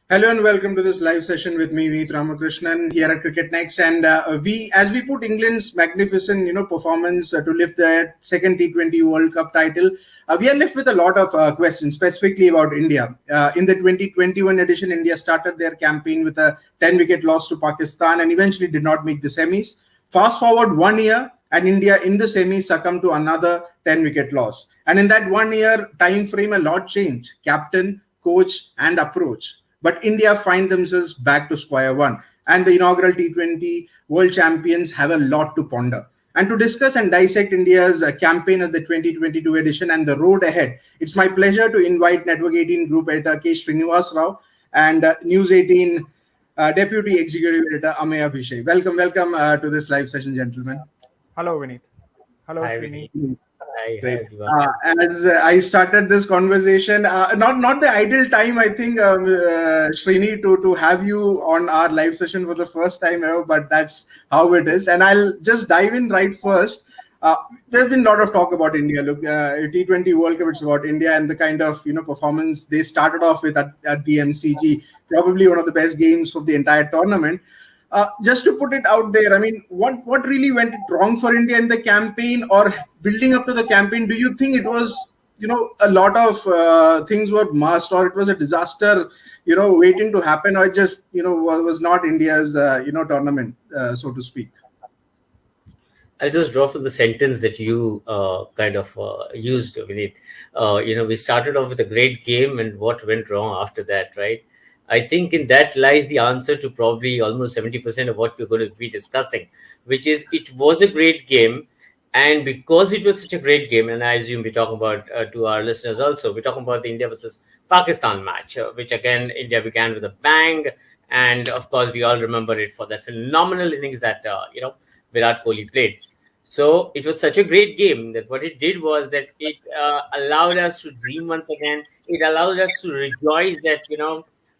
Hello and welcome to this live session with me, Virat Ramakrishnan, here at CricketNext. And as we put England's magnificent, performance to lift their second T20 World Cup title, we are left with a lot of questions, specifically about India. In the 2021 edition, India started their campaign with a 10-wicket loss to Pakistan and eventually did not make the semis. Fast forward 1 year, and India in the semis succumbed to another 10-wicket loss. And in that 1 year time frame, a lot changed: captain, coach, and approach. But India find themselves back to square one, and the inaugural T20 World Champions have a lot to ponder. And to discuss and dissect India's campaign at the 2022 edition and the road ahead, it's my pleasure to invite Network 18 Group Editor K. Shriniwas Rao and News 18 Deputy Executive Editor Ameya Bhise. Welcome to this live session, gentlemen. Hello, Vineet. Hello, Srini. Great. As I started this conversation, not the ideal time, I think, Srini, to have you on our live session for the first time ever, but that's how it is. And I'll just dive in right first. There's been a lot of talk about India. Look, T20 World Cup, it's about India and the kind of performance they started off with at the MCG. Probably one of the best games of the entire tournament. Just to put it out there, I mean, what really went wrong for India in the campaign or building up to the campaign? Do you think it was, a lot of things were must, or it was a disaster, waiting to happen, or it just, was not India's, tournament, so to speak? I'll just draw from the sentence that you used, Vineet. We started off with a great game, and what went wrong after that, right? I think in that lies the answer to probably almost 70% of what we're going to be discussing, which is it was a great game. And because it was such a great game, and I assume we're talking about to our listeners also, we're talking about the India versus Pakistan match, which again, India began with a bang. And of course, we all remember it for that phenomenal innings that, Virat Kohli played. So it was such a great game that what it did was that it allowed us to dream once again. It allowed us to rejoice that,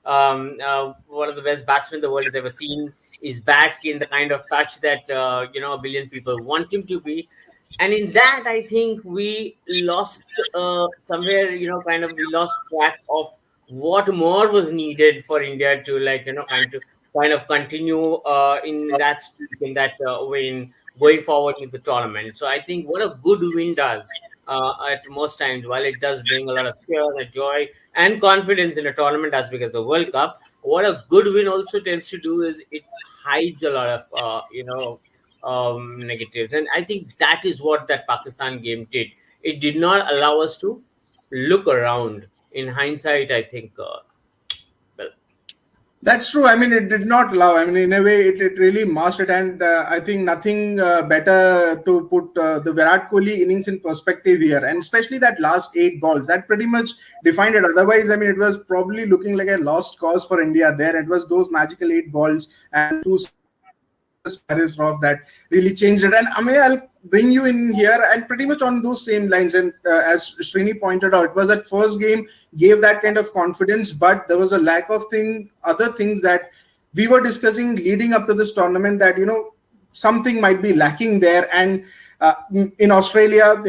one of the best batsmen the world has ever seen is back in the kind of touch that a billion people want him to be. And in that, I think we lost somewhere. We lost track of what more was needed for India to kind of continue in that streak, in that way, in going forward in the tournament. So I think what a good win does at most times, while it does bring a lot of fear and joy and confidence in a tournament as big as the World Cup, what a good win also tends to do is it hides a lot of negatives. And I think that is what that Pakistan game did. It did not allow us to look around. In hindsight, I think, That's true. I mean, it did not allow. I mean, in a way, it really mastered. And I think nothing better to put the Virat Kohli innings in perspective here. And especially that last 8 balls, that pretty much defined it. Otherwise, I mean, it was probably looking like a lost cause for India there. It was those magical 8 balls and 2 Paris Rock that really changed it. And Amey, I'll bring you in here and pretty much on those same lines. And as Srini pointed out, it was that first game gave that kind of confidence, but there was a lack of other things that we were discussing leading up to this tournament that, something might be lacking there. And in Australia,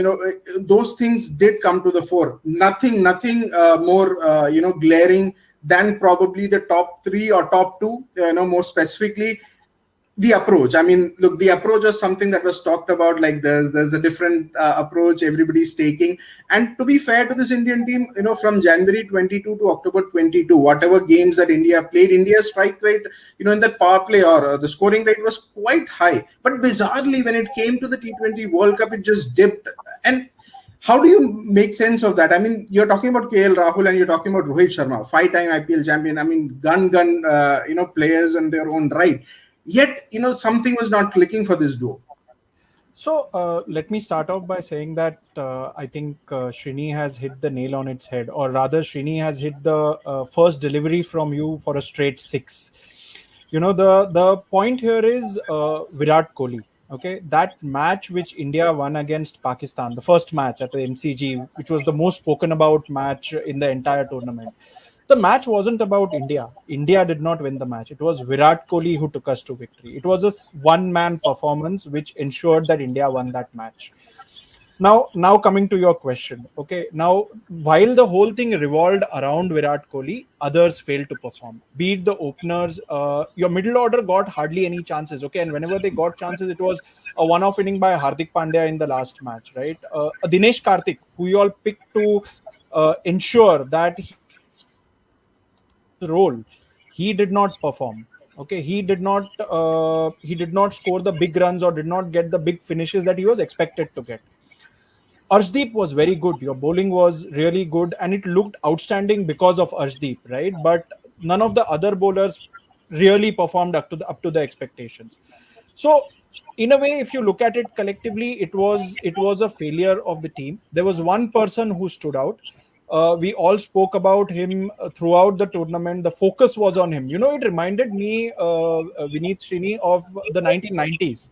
those things did come to the fore. Nothing more, glaring than probably the top 3 or top 2, more specifically. The approach. I mean, look, the approach was something that was talked about. Like there's a different approach everybody's taking. And to be fair to this Indian team, from January 22 to October 22, whatever games that India played, India's strike rate, in that power play or the scoring rate was quite high. But bizarrely, when it came to the T20 World Cup, it just dipped. And how do you make sense of that? I mean, you're talking about KL Rahul and you're talking about Rohit Sharma, 5-time IPL champion. I mean, gun, players in their own right. Yet, something was not clicking for this duo. So let me start off by saying that I think Srini has hit the nail on its head, or rather Srini has hit the first delivery from you for a straight 6. The point here is Virat Kohli. Okay, that match which India won against Pakistan, the first match at the MCG, which was the most spoken about match in the entire tournament. The match wasn't about India. India did not win the match. It was Virat Kohli who took us to victory. It was a one-man performance which ensured that India won that match. Now coming to your question. Okay, now while the whole thing revolved around Virat Kohli, others failed to perform. Be it the openers, your middle order got hardly any chances. Okay, and whenever they got chances, it was a one-off inning by Hardik Pandya in the last match, right? Dinesh Karthik, who you all picked to ensure that he will play his role, he did not perform. Okay, he did not score the big runs or did not get the big finishes that he was expected to get. Arshdeep was very good. Your bowling was really good, and it looked outstanding because of Arshdeep, right? But none of the other bowlers really performed up to the expectations. So, in a way, if you look at it collectively, it was a failure of the team. There was one person who stood out. We all spoke about him throughout the tournament. The focus was on him. It reminded me, Vineet Srini, of the 1990s.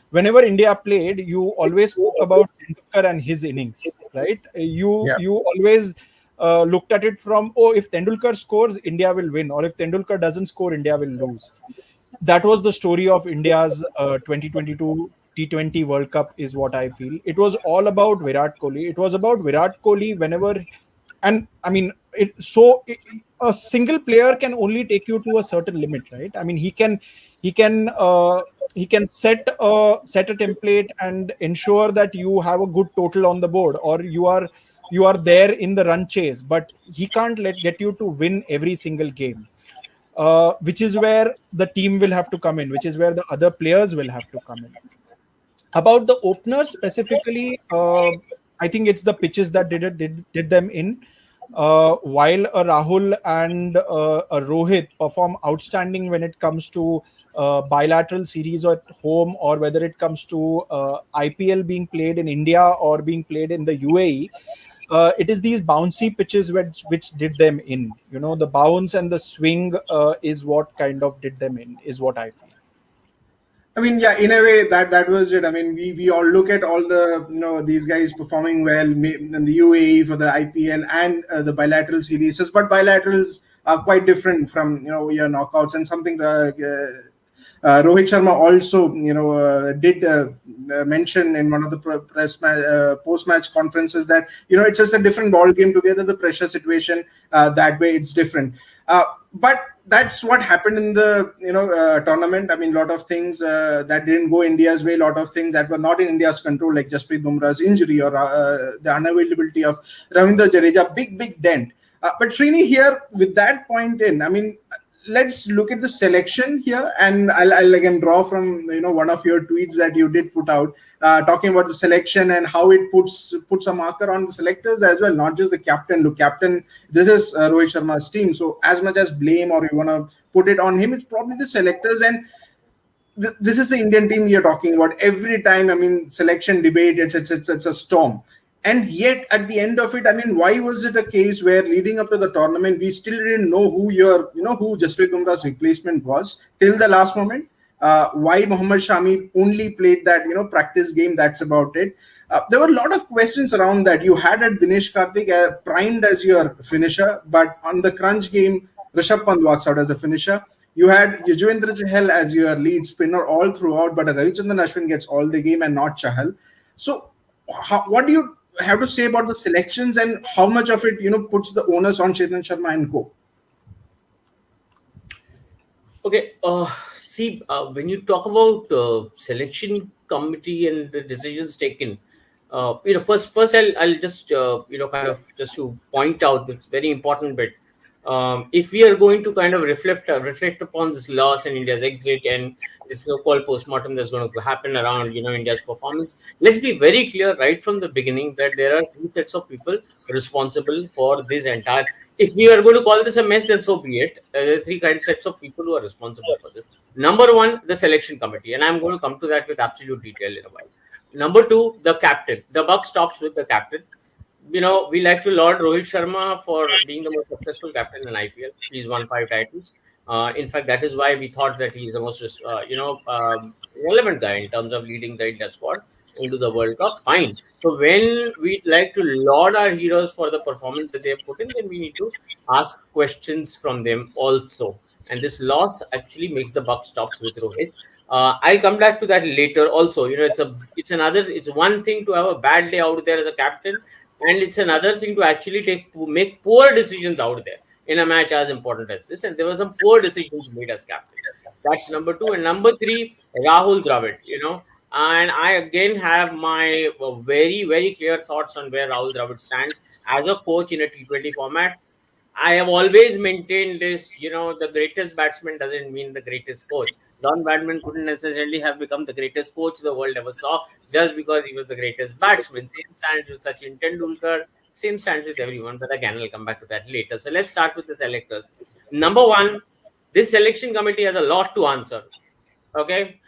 Whenever India played, you always spoke about Tendulkar and his innings, right? You Yeah. you always looked at it from, oh, if Tendulkar scores, India will win, or if Tendulkar doesn't score, India will lose. That was the story of India's 2022 T20 World Cup, is what I feel. It was all about Virat Kohli. It was about Virat Kohli whenever, and I mean, a single player can only take you to a certain limit, right? I mean, he can he can set a template and ensure that you have a good total on the board, or you are there in the run chase, but he can't get you to win every single game. Which is where the team will have to come in, which is where the other players will have to come in. About the openers specifically, I think it's the pitches that did them in. While a Rahul and a Rohit perform outstanding when it comes to bilateral series at home, or whether it comes to IPL being played in India or being played in the UAE, it is these bouncy pitches which did them in. The bounce and the swing is what kind of did them in, is what I feel. I mean, yeah, in a way that was it. I mean, we all look at all the these guys performing well in the UAE for the IPL and the bilateral series, but bilaterals are quite different from your knockouts, and something Rohit Sharma also did mention in one of the post match conferences that it's just a different ball game together. The pressure situation that way it's different. But that's what happened in the tournament. I mean, a lot of things that didn't go India's way, a lot of things that were not in India's control, like Jasprit Bumrah's injury or the unavailability of Ravindra Jadeja, big dent. But Srini, here with that point in, I mean, let's look at the selection here, and I'll again draw from one of your tweets that you did put out, talking about the selection and how it puts a marker on the selectors as well, not just the captain. Look, captain, this is Rohit Sharma's team, so as much as blame or you want to put it on him, it's probably the selectors. And this is the Indian team we are talking about. Every time, I mean, selection debate, it's a storm. And yet, at the end of it, I mean, why was it a case where leading up to the tournament, we still didn't know who who Jasprit Bumrah's replacement was till the last moment? Why Mohammad Shami only played that practice game? That's about it. There were a lot of questions around that. You had at Dinesh Karthik primed as your finisher, but on the crunch game, Rishabh Pant walks out as a finisher. You had Yuzvendra Chahal as your lead spinner all throughout, but Ravichandran Ashwin gets all the game and not Chahal. So, what do you have to say about the selections, and how much of it puts the onus on Chetan Sharma and co? Okay, see, when you talk about selection committee and the decisions taken, first I'll just kind of just to point out this very important bit. If we are going to kind of reflect upon this loss and India's exit and this so-called postmortem that's going to happen around India's performance, let's be very clear right from the beginning that there are three sets of people responsible for this entire. If we are going to call this a mess, then so be it. There are three kind of sets of people who are responsible for this. Number one, the selection committee, and I'm going to come to that with absolute detail in a while. Number two, the captain. The buck stops with the captain. We like to laud Rohit Sharma for being the most successful captain in IPL. He's won 5 titles. In fact, that is why we thought that he's the most, relevant guy in terms of leading the India squad into the World Cup. Fine. So when we like to laud our heroes for the performance that they have put in, then we need to ask questions from them also. And this loss actually makes the buck stops with Rohit. I'll come back to that later. Also, it's one thing to have a bad day out there as a captain, and it's another thing to actually make poor decisions out there in a match as important as this. And there were some poor decisions made as captain. That's number two. And number three, Rahul Dravid. And I again have my very, very clear thoughts on where Rahul Dravid stands as a coach in a T20 format. I have always maintained this, the greatest batsman doesn't mean the greatest coach. Don Badman couldn't necessarily have become the greatest coach the world ever saw just because he was the greatest batsman. Same stands with Sachin Tendulkar, same stands with everyone. But again, I'll come back to that later. So let's start with the selectors. Number one, this selection committee has a lot to answer. Okay.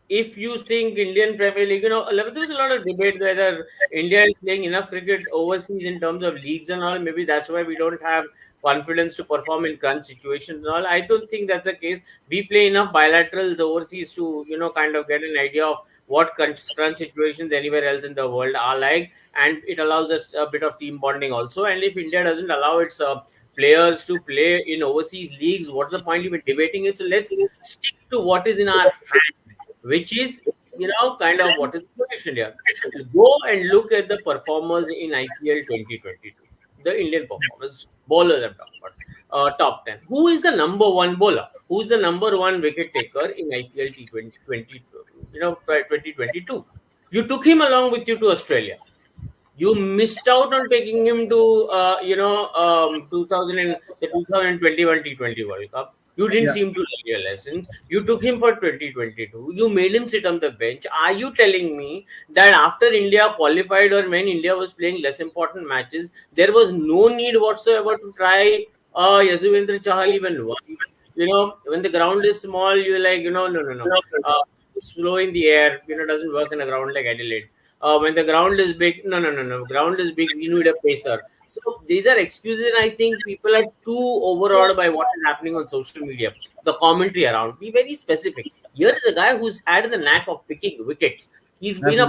If you think Indian Premier League, there was a lot of debate whether India is playing enough cricket overseas in terms of leagues and all. Maybe that's why we don't have confidence to perform in crunch situations and all. I don't think that's the case. We play enough bilaterals overseas to, kind of get an idea of what crunch situations anywhere else in the world are like. And it allows us a bit of team bonding also. And if India doesn't allow its players to play in overseas leagues, what's the point even debating it? So let's stick to what is in our hand, which is, kind of what is the position here. Go and look at the performers in IPL 2022. The Indian performers, bowlers I'm talking about, top 10. Who is the number one bowler? Who's the number one wicket taker in IPL T20, 2022? You took him along with you to Australia. You missed out on taking him to, 2021 T20 World Cup. You didn't seem to learn your lessons. You took him for 2022. You made him sit on the bench. Are you telling me that after India qualified or when India was playing less important matches, there was no need whatsoever to try Yuzvendra Chahal even one? When the ground is small, you're like, no. Slow in the air, doesn't work in a ground like Adelaide. When the ground is big, no. Ground is big, we need a pacer. So these are excuses, and I think people are too overawed by what is happening on social media. The commentary around. Be very specific. Here is a guy who's had the knack of picking wickets. He's been a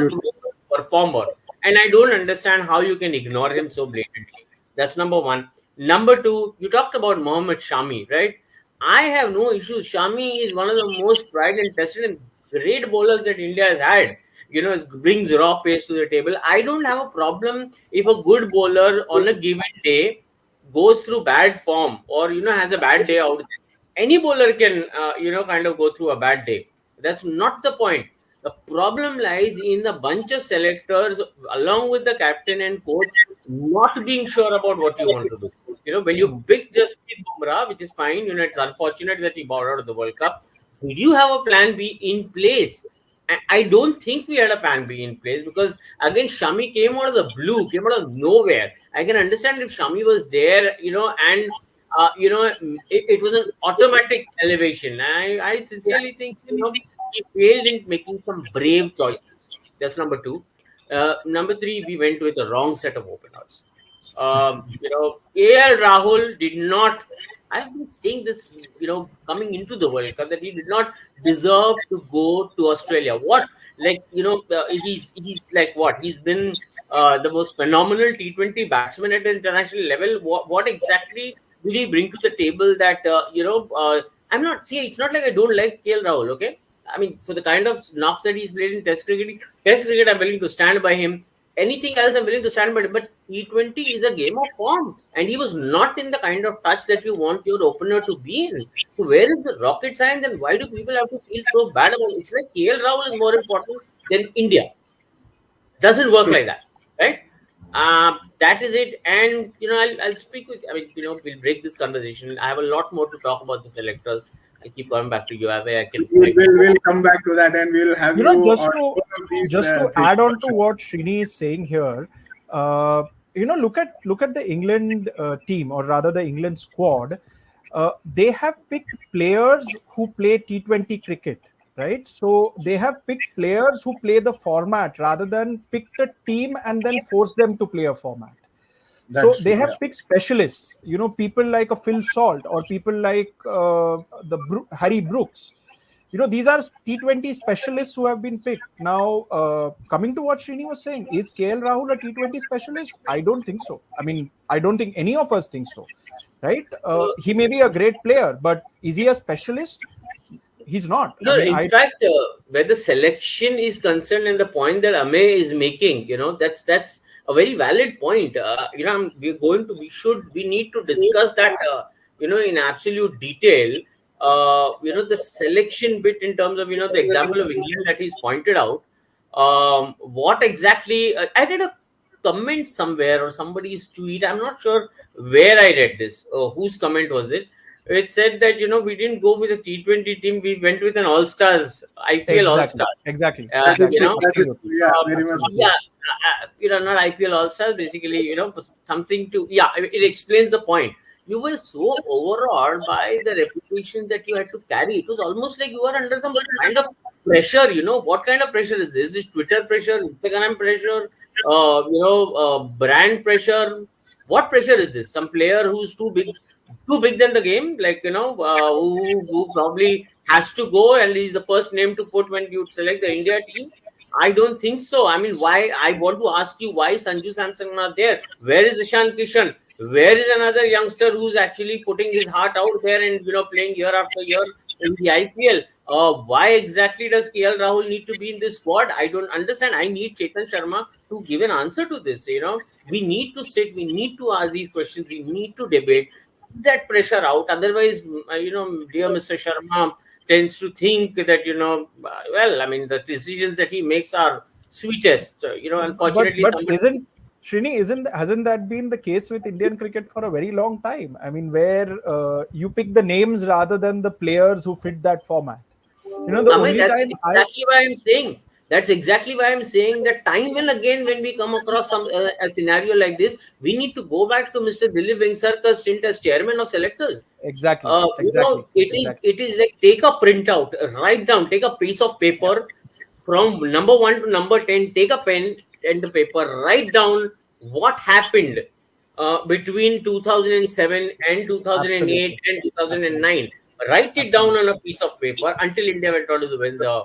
performer, and I don't understand how you can ignore him so blatantly. That's number one. Number two, you talked about Mohammad Shami, right? I have no issues. Shami is one of the most tried and tested and great bowlers that India has had. Brings raw pace to the table. I don't have a problem if a good bowler on a given day goes through bad form or, has a bad day out. Any bowler can, kind of go through a bad day. That's not the point. The problem lies in the bunch of selectors along with the captain and coach not being sure about what you want to do. When you pick Jasprit Bumrah, which is fine, it's unfortunate that he bowled out of the World Cup. Did you have a plan B in place? I don't think we had a plan B in place because, again, Shami came out of the blue, came out of nowhere. I can understand if Shami was there, and, it was an automatic elevation. I sincerely think, he failed in making some brave choices. That's number two. Number three, we went with the wrong set of openers. AL Rahul did not. I've been saying this, coming into the World Cup, that he did not deserve to go to Australia. What? He's like what? He's been the most phenomenal T20 batsman at the international level. What exactly did he bring to the table that, I'm not, it's not like I don't like KL Rahul, okay? I mean, for the kind of knocks that he's played in Test cricket, I'm willing to stand by him. Anything else, I'm willing to stand by him. But T20 is a game of form. And he was not in the kind of touch that you want your opener to be in. So where is the rocket science and why do people have to feel so bad about it? It's like KL Rahul is more important than India. Doesn't work like that, right? That is it. And, I'll speak with, we'll break this conversation. I have a lot more to talk about the selectors. I keep coming back to you. We'll come back to that, and we'll have just to add on to what Srini is saying here. Look at the England team, or rather the England squad. They have picked players who play T20 cricket, right? So they have picked players who play the format rather than picked a team and then force them to play a format. So they have picked specialists, people like a Phil Salt or people like Harry Brooks. These are T20 specialists who have been picked. Now, coming to what Srini was saying, is KL Rahul a T20 specialist? I don't think so. I don't think any of us think so, right? He may be a great player, but is he a specialist? He's not. No, I mean, in fact, where the selection is concerned and the point that Ameya is making, that's a very valid point. We need to discuss that, in absolute detail. The selection bit in terms of, the example of England that he's pointed out. What exactly? I read a comment somewhere or somebody's tweet. I'm not sure where I read this. Whose comment was it? It said that we didn't go with a T20 team, we went with an All Stars, IPL All exactly, Star. exactly, That is exactly, true. That is absolutely, true. Yeah, very much. absolutely. Yeah, not IPL All Stars, basically, something to, yeah, it explains the point. You were so overawed by the reputation that you had to carry. It was almost like you were under some kind of pressure. What kind of pressure is this? Is this Twitter pressure, Instagram pressure, brand pressure? What pressure is this? Some player who's too big than the game, like, who probably has to go and he's the first name to put when you select the India team? I don't think so. I mean, why? I want to ask you, why Sanju Samson not there? Where is Ishan Kishan? Where is another youngster who's actually putting his heart out there and playing year after year in the IPL? Why exactly does KL Rahul need to be in this squad? I don't understand. I need Chetan Sharma to give an answer to this. We need to sit, we need to ask these questions, we need to debate that pressure out. Otherwise, dear Mr. Sharma tends to think that, well, I mean, the decisions that he makes are sweetest. Unfortunately, But somebody. isn't Srini, hasn't that been the case with Indian cricket for a very long time? I mean, where you pick the names rather than the players who fit that format. The Amay, only time that's exactly why I'm saying that time and again, when we come across a scenario like this, we need to go back to Mr. Dilip Vengsarkar's stint as chairman of selectors. exactly, exactly, exactly. It is like, take a printout, write down, take a piece of paper from number 1 to number 10, take a pen and the paper, write down what happened between 2007 and 2008 Absolutely, and absolutely, 2009. Write it down absolutely. on a piece of paper until India went on to win the,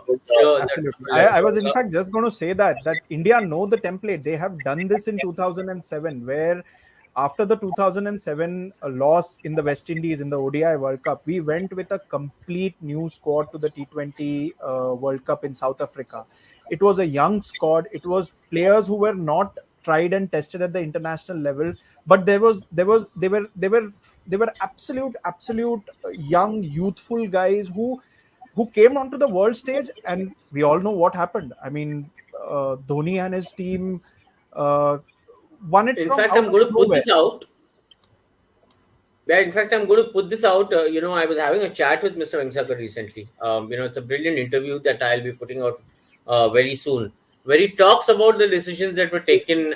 Absolutely. the I was in fact just going to say that India know the template. They have done this in 2007, where after the 2007 loss in the West Indies in the ODI World Cup, we went with a complete new squad to the T20 World Cup in South Africa. It was a young squad. It was players who were not tried and tested at the international level, but they were absolute young, youthful guys who came onto the world stage, and we all know what happened. I mean, Dhoni and his team uh, won it In from fact, out I'm of going to put nowhere. this out. Yeah, in fact, I'm going to put this out. I was having a chat with Mr. Vengsakar recently. It's a brilliant interview that I'll be putting out very soon, where he talks about the decisions that were taken,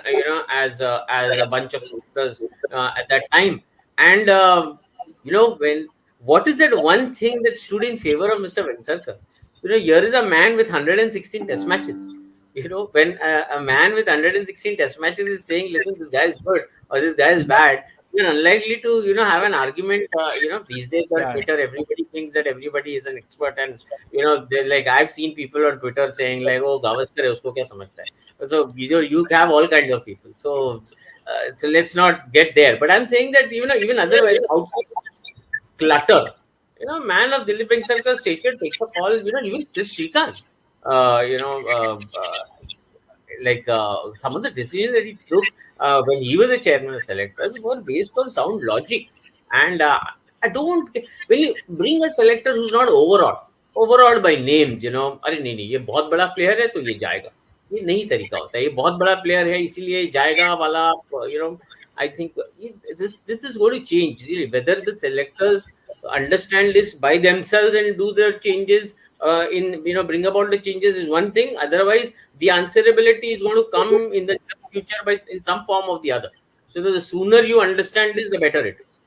as a bunch of youngsters at that time. And when what is that one thing that stood in favor of Mr. Vengsakar? Here is a man with 116 Test matches. When a man with 116 Test matches is saying, "Listen, this guy is good" or "this guy is bad," you're unlikely to have an argument. These days on Yeah, Twitter, everybody thinks that everybody is an expert, and they're like, I've seen people on Twitter saying like, "Oh, Gavaskar hai, usko kya samajhta hai?" So you have all kinds of people. So let's not get there. But I'm saying that even otherwise, outside clutter, man of Dilip Vengsarkar's stature takes a call. Even Chris Srikanth, like some of the decisions that he took when he was a chairman of selectors were based on sound logic. And I don't, when you bring a selector who's not overawed by names, अरे नहीं नहीं ये बहुत बड़ा player है तो ये जाएगा, ये नहीं तरीका होता है, ये बहुत बड़ा प्लेयर है इसीलिए जाएगा वाला, I think this is going to change really. Whether the selectors understand this by themselves and do the changes, bring about the changes, is one thing. Otherwise, the answerability is going to come in the future by in some form or the other. So the sooner you understand this, the better it is.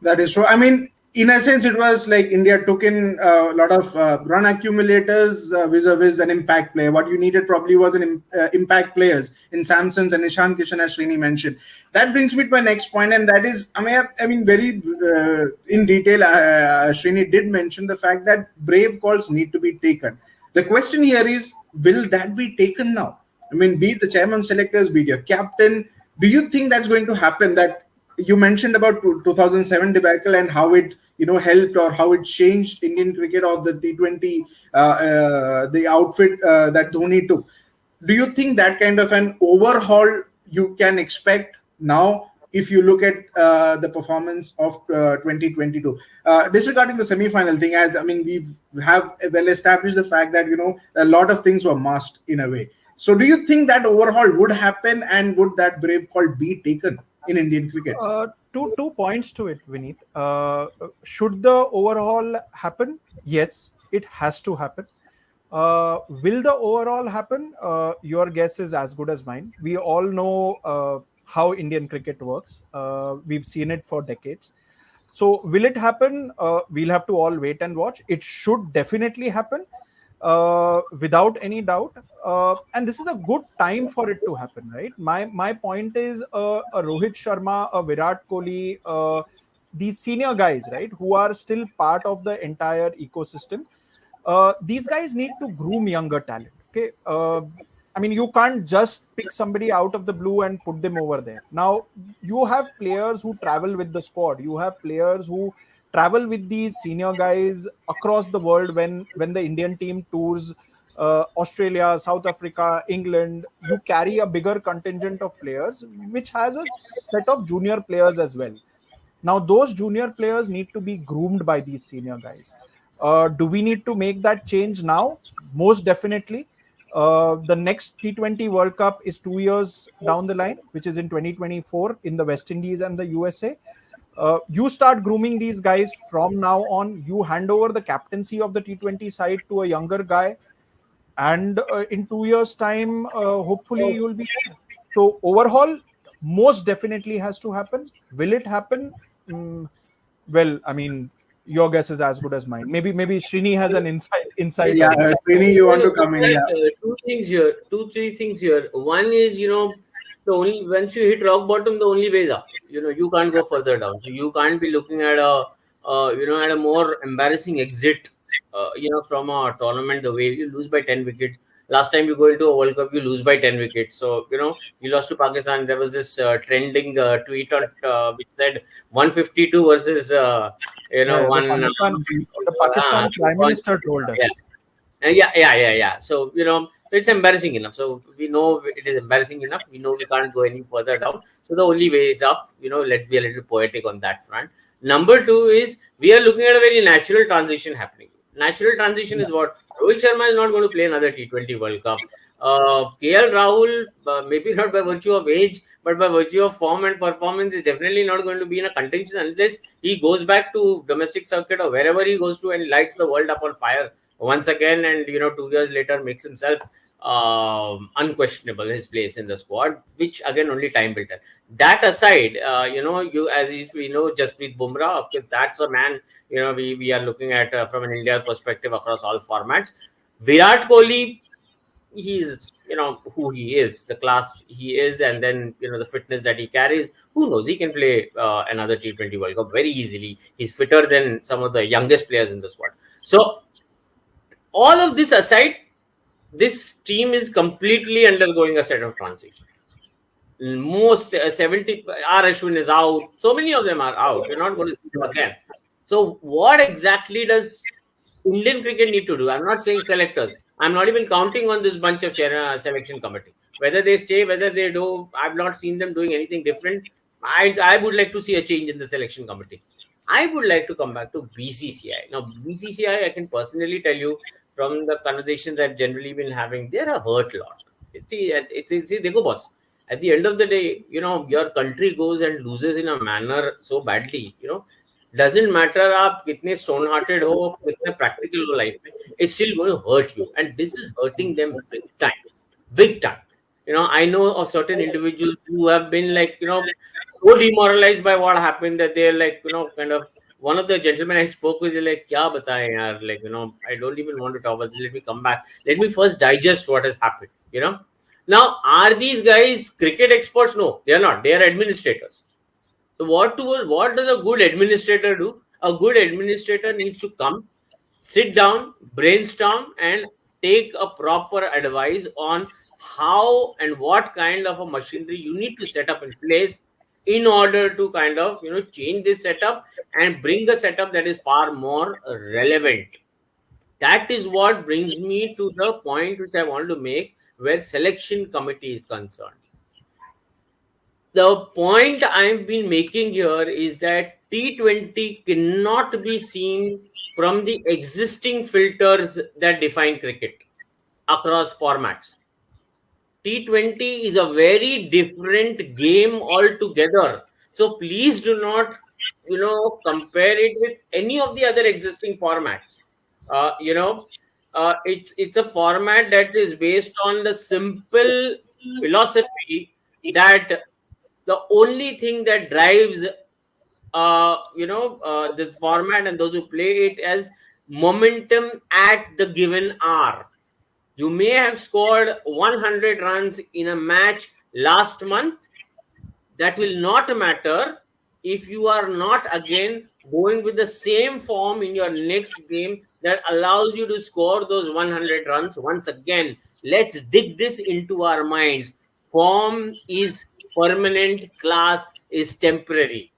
That is true. I mean, in a sense, it was like India took in a lot of run accumulators vis-a-vis an impact player. What you needed probably was an impact players in Samsons and Ishan Kishan, as Srini mentioned. That brings me to my next point, and that is, I mean, very in detail, Srini did mention the fact that brave calls need to be taken. The question here is, will that be taken now? I mean, be it the chairman selectors, be it your captain. Do you think that's going to happen? That you mentioned about 2007 debacle and how it helped or how it changed Indian cricket or the T20 the outfit that Dhoni took. Do you think that kind of an overhaul you can expect now if you look at the performance of 2022? Disregarding the semi-final thing, as I mean, we have well established the fact that a lot of things were masked in a way. So, do you think that overhaul would happen, and would that brave call be taken in Indian cricket? Two points to it, Vineet. Should the overhaul happen? Yes, it has to happen. Will the overall happen? Your guess is as good as mine. We all know how Indian cricket works. We've seen it for decades. So, will it happen? We'll have to all wait and watch. It should definitely happen, without any doubt. And this is a good time for it to happen, right? My point is, a Rohit Sharma, a Virat Kohli, these senior guys, right, who are still part of the entire ecosystem. These guys need to groom younger talent. Okay. I mean, you can't just pick somebody out of the blue and put them over there. Now, you have players who travel with the squad. You have players who travel with these senior guys across the world when the Indian team tours Australia, South Africa, England. You carry a bigger contingent of players, which has a set of junior players as well. Now, those junior players need to be groomed by these senior guys. Do we need to make that change now? Most definitely. The next T20 World Cup is 2 years down the line, which is in 2024 in the West Indies and the USA. You start grooming these guys from now on. You hand over the captaincy of the T20 side to a younger guy, and in 2 years' time, hopefully you'll be there. So overhaul most definitely has to happen. Will it happen? Well, I mean, your guess is as good as mine. Maybe Srini has an insight Yeah, on this. Trini, you want to come in? Like, Yeah. two things here, three things here. One is, the only once you hit rock bottom, the only way is up. You can't go further down. So you can't be looking at at a more embarrassing exit, from a tournament. The way you lose by 10 wickets. Last time you go into a World Cup, you lose by 10 wickets. So you lost to Pakistan. There was this trending tweet on which said 152 versus Yeah, one. the Pakistan Prime Minister told Yeah. us. Yeah. So, it's embarrassing enough. So we know it is embarrassing enough. We know we can't go any further down. So the only way is up. Let's be a little poetic on that front. Number two is we are looking at a very natural transition happening. Natural transition is what? Rohit Sharma is not going to play another T20 World Cup. KL Rahul, maybe not by virtue of age, but by virtue of form and performance, is definitely not going to be in a contention unless he goes back to domestic circuit or wherever he goes to and lights the world up on fire once again, and 2 years later makes himself unquestionable his place in the squad, which again only time will tell. That aside, we know Jasprit Bumrah, of course, that's a man we are looking at from an India perspective across all formats. Virat Kohli, he's who he is, the class he is, and then the fitness that he carries. Who knows? He can play another T20 World Cup very easily. He's fitter than some of the youngest players in the squad. So all of this aside, this team is completely undergoing a set of transition. Most 70 R Ashwin is out. So many of them are out. You're not going to see them again. So what exactly does Indian cricket need to do? I'm not saying selectors. I'm not even counting on this bunch of selection committee. Whether they stay, whether they do, I've not seen them doing anything different. I would like to see a change in the selection committee. I would like to come back to BCCI. Now, BCCI, I can personally tell you from the conversations I've generally been having, they're a hurt lot. They go, boss. At the end of the day, your country goes and loses in a manner so badly, doesn't matter आप कितने stone hearted हो, कितने practical हो life में, it's still going to hurt you, and this is hurting them big time. I know of certain individuals who have been like so demoralized by what happened that they're like kind of. One of the gentlemen I spoke with is like, "Kya bataye yaar? Like I don't even want to talk about this. Let me come back. Let me first digest what has happened." Now, are these guys cricket experts? No, they are not. They are administrators. So what does a good administrator do? A good administrator needs to come, sit down, brainstorm, and take a proper advice on how and what kind of a machinery you need to set up in place in order to kind of change this setup and bring a setup that is far more relevant. That is what brings me to the point which I want to make, where selection committee is concerned. The point I've been making here is that T20 cannot be seen from the existing filters that define cricket across formats. T20 is a very different game altogether. So please do not, compare it with any of the other existing formats. It's a format that is based on the simple philosophy that the only thing that drives this format and those who play it as momentum at the given hour. You may have scored 100 runs in a match last month. That will not matter if you are not again going with the same form in your next game that allows you to score those 100 runs once again. Let's dig this into our minds. Form is permanent, class is temporary,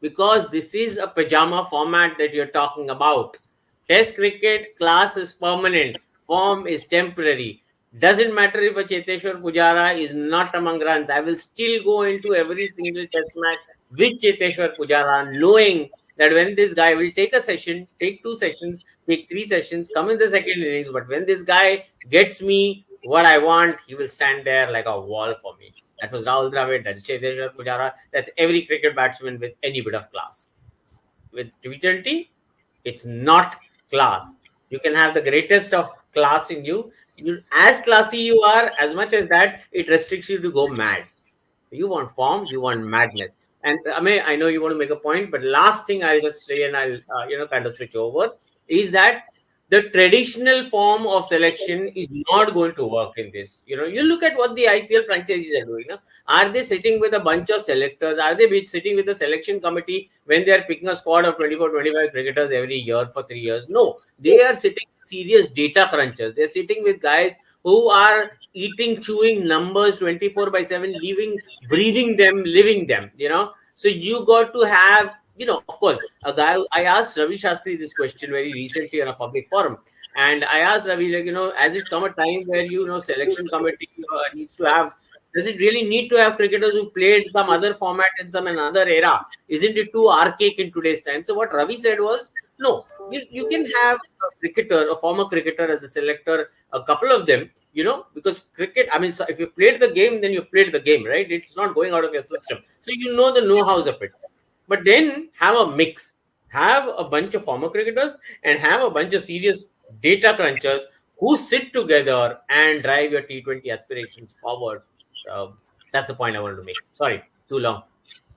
because this is a pajama format that you're talking about. Test cricket, class is permanent, form is temporary. Doesn't matter if a Cheteshwar Pujara is not among runs. I will still go into every single test match with Cheteshwar Pujara, knowing that when this guy will take a session, take 2 sessions, take 3 sessions, come in the second innings, but when this guy gets me what I want, he will stand there like a wall for me. That was Rahul Dravid, that's Cheteshwar Pujara, that's every cricket batsman with any bit of class. With T20, it's not class. You can have the greatest of class in you. As classy you are, as much as that, it restricts you to go mad. You want form, you want madness. And I know you want to make a point, but last thing I'll just say, and I'll kind of switch over, is that the traditional form of selection is not going to work in this. You look at what the IPL franchises are doing. Are they sitting with a bunch of selectors? Are they sitting with a selection committee when they are picking a squad of 24, 25 cricketers every year for 3 years? No, they are sitting with serious data crunchers. They're sitting with guys who are eating, chewing numbers 24/7, living, breathing them, living them. So you got to have, of course, a guy. I asked Ravi Shastri this question very recently on a public forum, and I asked Ravi, has it come a time where selection committee needs to have? Does it really need to have cricketers who played some other format in some another era? Isn't it too archaic in today's time? So what Ravi said was, no, you can have a cricketer, a former cricketer as a selector, a couple of them, because cricket, so if you've played the game, then you've played the game, right? It's not going out of your system. So you know the know-hows of it. But then have a mix. Have a bunch of former cricketers and have a bunch of serious data crunchers who sit together and drive your T20 aspirations forward. So that's the point I wanted to make. Sorry, too long.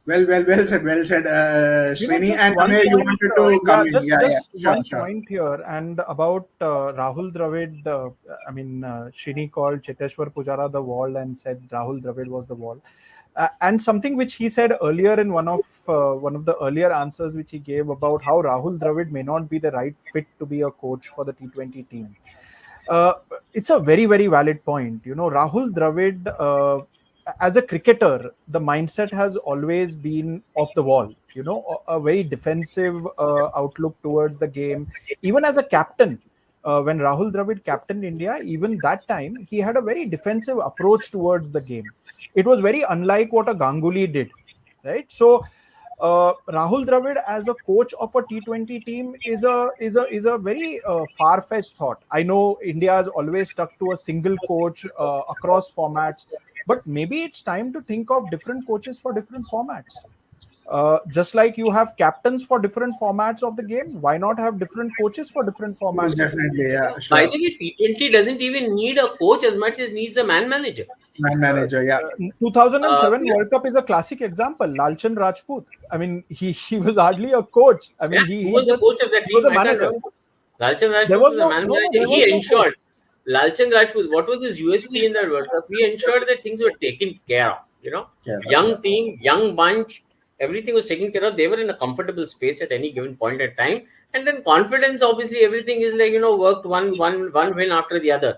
Well said. Srini and one Ameya, you point, wanted to come in. just Sure, one sure. point here, and about Rahul Dravid. Srini called Cheteshwar Pujara the wall and said Rahul Dravid was the wall. And something which he said earlier in one of the earlier answers which he gave about how Rahul Dravid may not be the right fit to be a coach for the T20 team. It's a very, very valid point. Rahul Dravid, as a cricketer, the mindset has always been off the wall, a very defensive outlook towards the game. Even as a captain, when Rahul Dravid captained India, even that time, he had a very defensive approach towards the game. It was very unlike what a Ganguly did, right? So, Rahul Dravid as a coach of a T20 team is a very far-fetched thought. I know India has always stuck to a single coach across formats, but maybe it's time to think of different coaches for different formats. Just like you have captains for different formats of the game, why not have different coaches for different formats? Definitely, yeah. Sure. By the way, T20 doesn't even need a coach as much as needs a man manager. Man manager, yeah. 2007 World Cup is a classic example. Lalchan Rajput. He was hardly a coach. He was the coach of that team. Was a manager. Lalchan Rajput was a man manager. He ensured. Lalchan Rajput, what was his USP in that World Cup? He ensured that things were taken care of. Young team, young bunch, everything was taken care of. They were in a comfortable space at any given point in time. And then confidence, obviously, everything is worked one win after the other.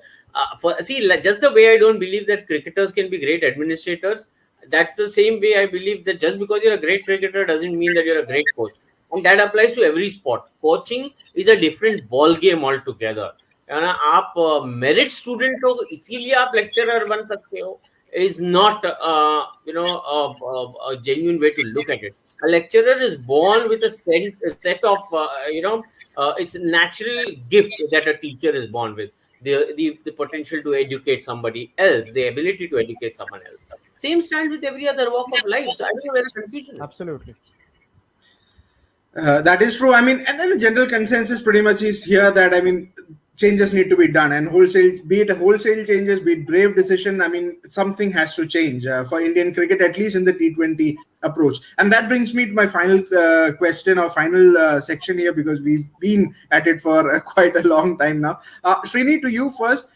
Just the way I don't believe that cricketers can be great administrators, That's the same way I believe that just because you're a great cricketer doesn't mean that you're a great coach. And that applies to every sport. Coaching is a different ball game altogether. है ना, आप merit student हो इसीलिए आप lecturer बन सकते हो is not a genuine way to look at it. A lecturer is born with a set of it's a natural gift that a teacher is born with, the potential to educate somebody else, the ability to educate someone else. Same stands with every other walk of life. So I don't know where the confusion is. Absolutely. That is true. I mean, and then the general consensus pretty much is here that, I mean, changes need to be done, and be it wholesale changes, be it brave decision. I mean, something has to change for Indian cricket, at least in the T20 approach. And that brings me to my final question or final section here, because we've been at it for quite a long time now. Srini, to you first.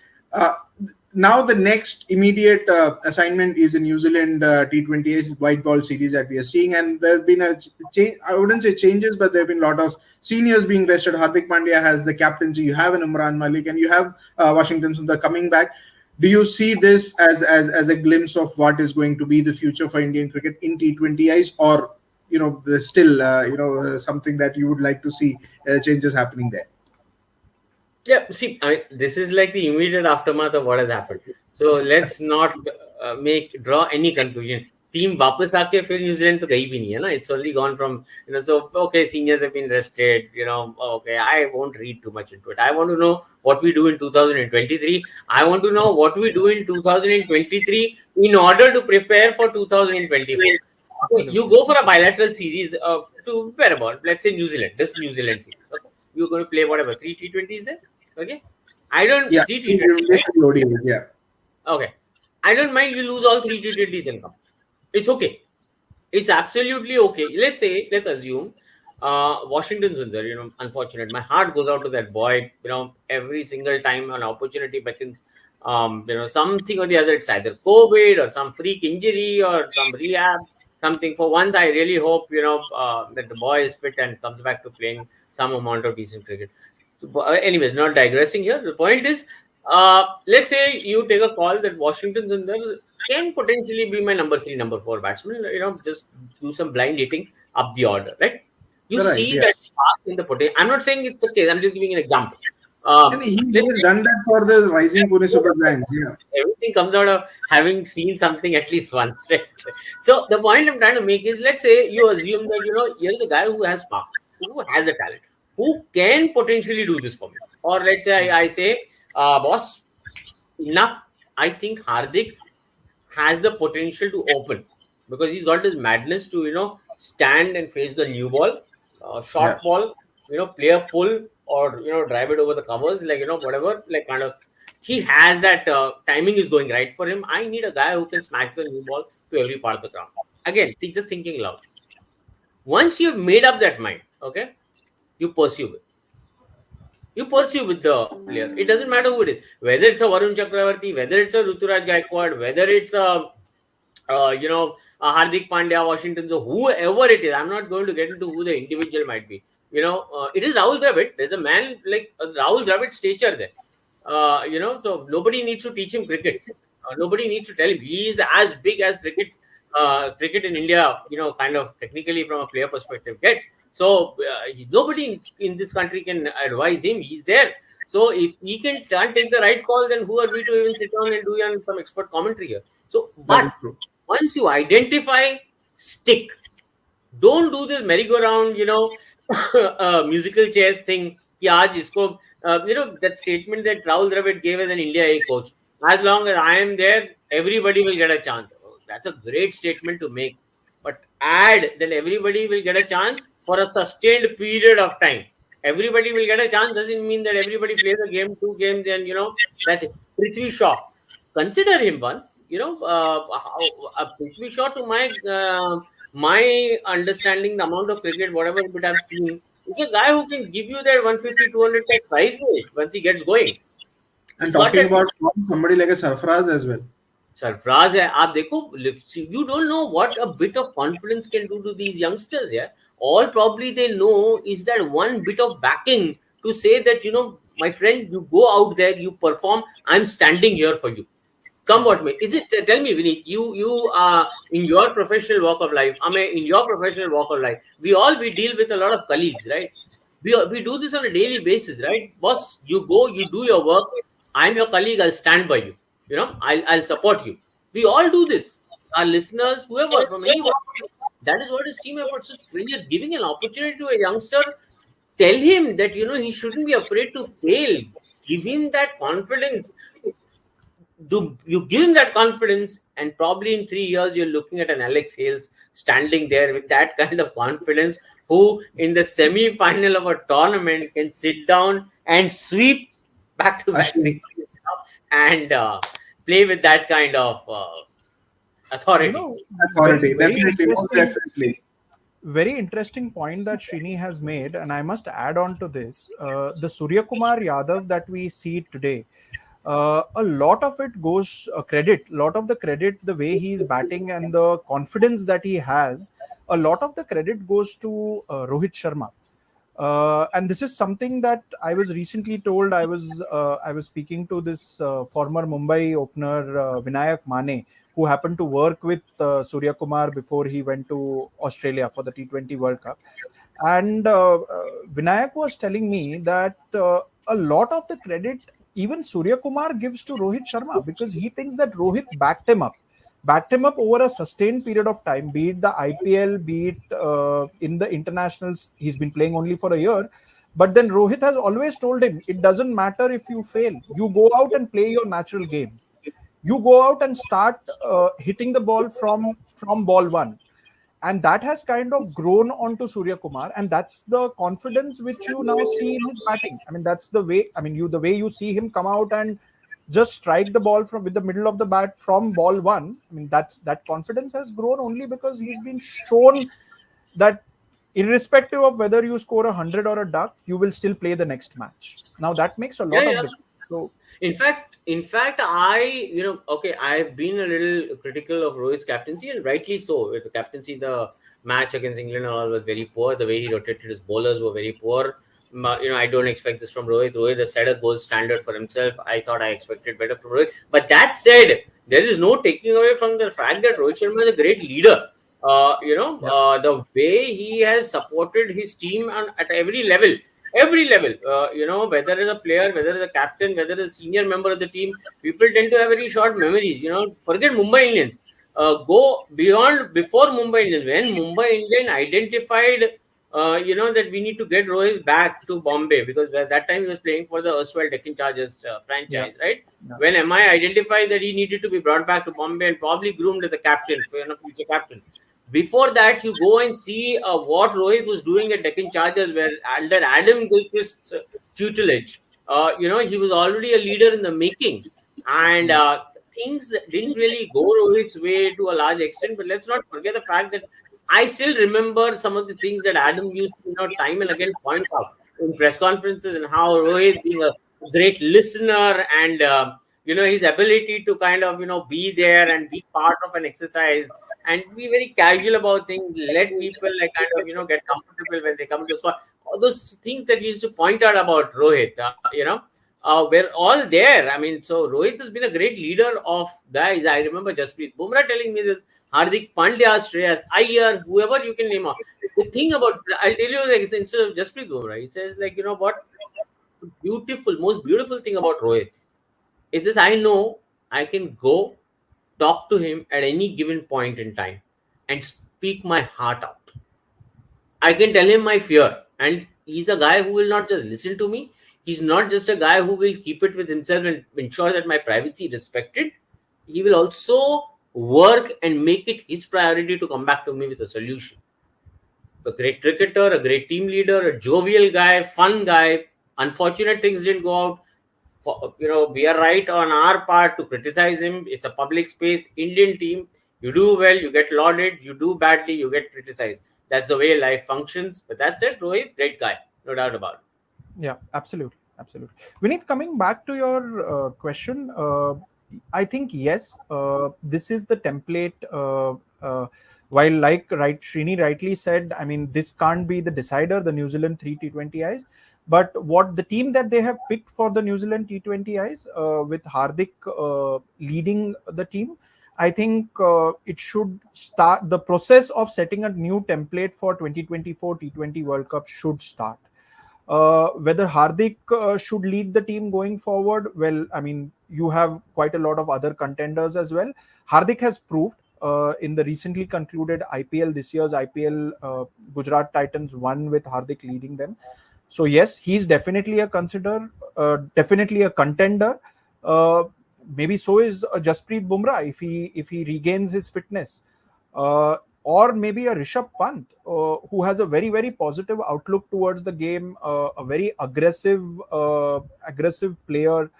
Now the next immediate assignment is in New Zealand T20s white ball series that we are seeing, and there have been a change. I wouldn't say changes, but there have been a lot of seniors being rested. Hardik Pandya has the captaincy. You have an Imran Malik, and you have Washington Sundar coming back. Do you see this as a glimpse of what is going to be the future for Indian cricket in T20s, or there's still something that you would like to see changes happening there? Yeah, see, this is like the immediate aftermath of what has happened. So let's not draw any conclusion. Team वापस आके फिर New Zealand तो गई भी नहीं है ना. It's only gone from so okay, seniors have been rested. Okay, I won't read too much into it. I want to know what we do in 2023. I want to know what we do in 2023 in order to prepare for 2024. Okay, you go for a bilateral series to prepare about, let's say, New Zealand. This New Zealand series. Okay, you're going to play whatever 3 T20s there. Okay, I don't 3 T20s. Yeah. Okay, I don't mind. We lose all 3 T20s and come. It's okay. It's absolutely okay. Let's assume Washington Sundar, unfortunate. My heart goes out to that boy. Every single time an opportunity beckons, something or the other. It's either COVID or some freak injury or some rehab, something. For once, I really hope, that the boy is fit and comes back to playing some amount of decent cricket. So, anyways, not digressing here. The point is, let's say you take a call that Washington Sundar can potentially be my number 3, number 4 batsman. Just do some blind hitting up the order, right? You see that spark in the potential. I'm not saying it's the case. I'm just giving an example. He has done that for the rising Pune Super Giants. Yeah. Everything comes out of having seen something at least once, right? So the point I'm trying to make is, let's say you assume that here's a guy who has spark, who has a talent, who can potentially do this for me. Or let's say I say, boss, enough. I think Hardik has the potential to open, because he's got this madness to stand and face the new ball, short ball, play a pull, or drive it over the covers, whatever, kind of. He has that timing is going right for him. I need a guy who can smash the new ball to every part of the ground. Again, just thinking loud. Once you've made up that mind, okay, you pursue it. You pursue with the player. It doesn't matter who it is. Whether it's a Varun Chakravarti, whether it's a Ruturaj Gaikwad, whether it's a Hardik Pandya, Washington, so whoever it is. I'm not going to get into who the individual might be. It is Rahul Dravid. There's a man like Rahul Dravid's stature there. So nobody needs to teach him cricket. Nobody needs to tell him. He is as big as cricket in India, kind of technically from a player perspective gets. So nobody in this country can advise him. He's there. So if he can't take the right call, then who are we to even sit down and do some expert commentary here? So, but once you identify, stick. Don't do this merry-go-round, musical chairs thing. That statement that Rahul Dravid gave as an India A coach. As long as I am there, everybody will get a chance. That's a great statement to make. But add that everybody will get a chance for a sustained period of time. Everybody will get a chance doesn't mean that everybody plays a game, 2 games, and that's it. Prithvi Shaw, consider him once. Prithvi Shaw, to my understanding, the amount of cricket, whatever bit I've seen, is a guy who can give you that 150, 200 type right rate once he gets going. And talking about somebody like a Sarfaraz as well. Sarfaraz hai, aap dekho, you don't know what a bit of confidence can do to these youngsters. Yeah, all probably they know is that one bit of backing to say that my friend, you go out there, you perform. I'm standing here for you. Come what may. Is it? Tell me, Vineet. You are in your professional walk of life. I mean, in your professional walk of life, we deal with a lot of colleagues, right? We do this on a daily basis, right? Boss, you go, you do your work. I'm your colleague. I'll stand by you. I'll support you. We all do this. Our listeners, whoever from any walk of life, that is what is team effort. So when you're giving an opportunity to a youngster, tell him that he shouldn't be afraid to fail. Give him that confidence. Do you give him that confidence, and probably in 3 years you're looking at an Alex Hales standing there with that kind of confidence, who in the semi-final of a tournament can sit down and sweep back to back Ashwin. sixes and play with that kind of authority. Authority, definitely, most definitely. Very interesting point that Srini has made, and I must add on to this. The Suryakumar Yadav that we see today, a lot of it goes lot of the credit, the way he's batting and the confidence that he has, a lot of the credit goes to Rohit Sharma. And this is something that I was recently told. I was speaking to this former Mumbai opener Vinayak Mane, who happened to work with Surya Kumar before he went to Australia for the T20 World Cup. And Vinayak was telling me that a lot of the credit even Surya Kumar gives to Rohit Sharma, because he thinks that Rohit backed him up over a sustained period of time, be it the IPL, be it in the internationals. He's been playing only for a year. But then Rohit has always told him, it doesn't matter if you fail. You go out and play your natural game. You go out and start hitting the ball from ball one. And that has kind of grown onto Surya Kumar, and that's the confidence which you now see in his batting. I mean, that's the way. I mean, the way you see him come out and just strike the ball with the middle of the bat from ball one. I mean, that confidence has grown only because he's been shown that irrespective of whether you score 100 or a duck, you will still play the next match. Now that makes a lot of difference. So, In fact, I've been a little critical of Rohit's captaincy, and rightly so. The captaincy, the match against England and all was very poor. The way he rotated his bowlers were very poor. I don't expect this from Rohit. Rohit has set a gold standard for himself. I thought I expected better from Rohit. But that said, there is no taking away from the fact that Rohit Sharma is a great leader. The way he has supported his team at every level, whether as a player, whether as a captain, whether as a senior member of the team, people tend to have very short memories. Forget Mumbai Indians. Go beyond before Mumbai Indians. When Mumbai Indian identified, that we need to get Rohit back to Bombay, because at that time he was playing for the erstwhile Deccan Chargers franchise, right? Yeah. When MI identified that he needed to be brought back to Bombay and probably groomed as a captain, future captain. Before that, you go and see what Rohit was doing at Deccan Chargers, where under Adam Gilchrist's tutelage, he was already a leader in the making. And things didn't really go Rohit's way to a large extent. But let's not forget the fact that I still remember some of the things that Adam used to, time and again point out in press conferences, and how Rohit, being a great listener and his ability to kind of be there and be part of an exercise and be very casual about things, let people kind of get comfortable when they come to the squad. All those things that he used to point out about Rohit, we're all there. I mean, so Rohit has been a great leader of guys. I remember Jasprit Bumrah telling me this, Hardik Pandya, Shreyas Iyer, whoever you can name. The thing about, I'll tell you, instead of Jasprit Bumrah, he says, what? Most beautiful thing about Rohit is this: I know I can go talk to him at any given point in time and speak my heart out. I can tell him my fear, and he's a guy who will not just listen to me. He's not just a guy who will keep it with himself and ensure that my privacy is respected. He will also work and make it his priority to come back to me with a solution. A great cricketer, a great team leader, a jovial guy, fun guy. Unfortunate things didn't go out. We are right on our part to criticize him. It's a public space. Indian team, you do well, you get lauded. You do badly, you get criticized. That's the way life functions. But that's it, Rohit, great guy, no doubt about it. Yeah, absolutely. Vineet, coming back to your question, I think yes, this is the template. While Srini rightly said, I mean, this can't be the decider, the New Zealand 3 T20Is. But what the team that they have picked for the New Zealand T20Is, with Hardik leading the team, I think it should start the process of setting a new template for 2024 T20 World Cup should start. Whether Hardik should lead the team going forward, well, I mean, you have quite a lot of other contenders as well. Hardik has proved in the recently concluded IPL, this year's IPL, Gujarat Titans won with Hardik leading them. So yes, he's definitely a definitely a contender. Maybe so is Jasprit Bumrah if he regains his fitness. Or maybe a Rishabh Pant, who has a very, very positive outlook towards the game, a very aggressive player.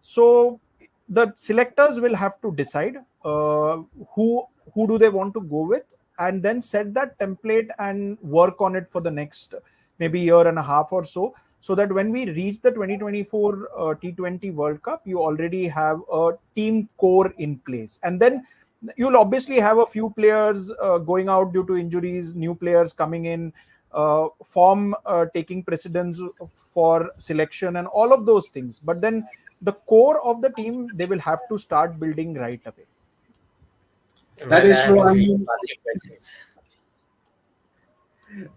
So the selectors will have to decide who do they want to go with, and then set that template and work on it for the next maybe year and a half or so that when we reach the 2024 T20 World Cup, you already have a team core in place. And then you'll obviously have a few players going out due to injuries, new players coming in, form taking precedence for selection and all of those things. But then the core of the team, they will have to start building right away. That is true. I mean,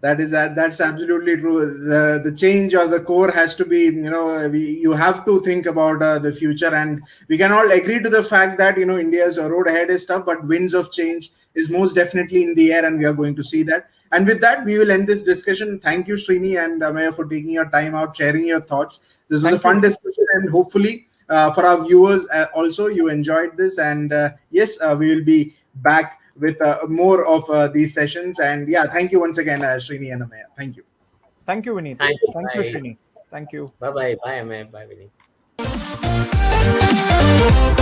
that's absolutely true. The change or the core has to be, you have to think about the future, and we can all agree to the fact that India's road ahead is tough, but winds of change is most definitely in the air, and we are going to see that. And with that, we will end this discussion. Thank you, Srini and Ameya, for taking your time out, sharing your thoughts. This was a fun discussion, and hopefully for our viewers also you enjoyed this. And yes, we will be back with more of these sessions. And yeah, thank you once again, Srini and Ameya. Thank you. Thank you, Vineet. Thank you, Srini. Thank you. Bye-bye. Bye, Ameya. Bye, Vineet.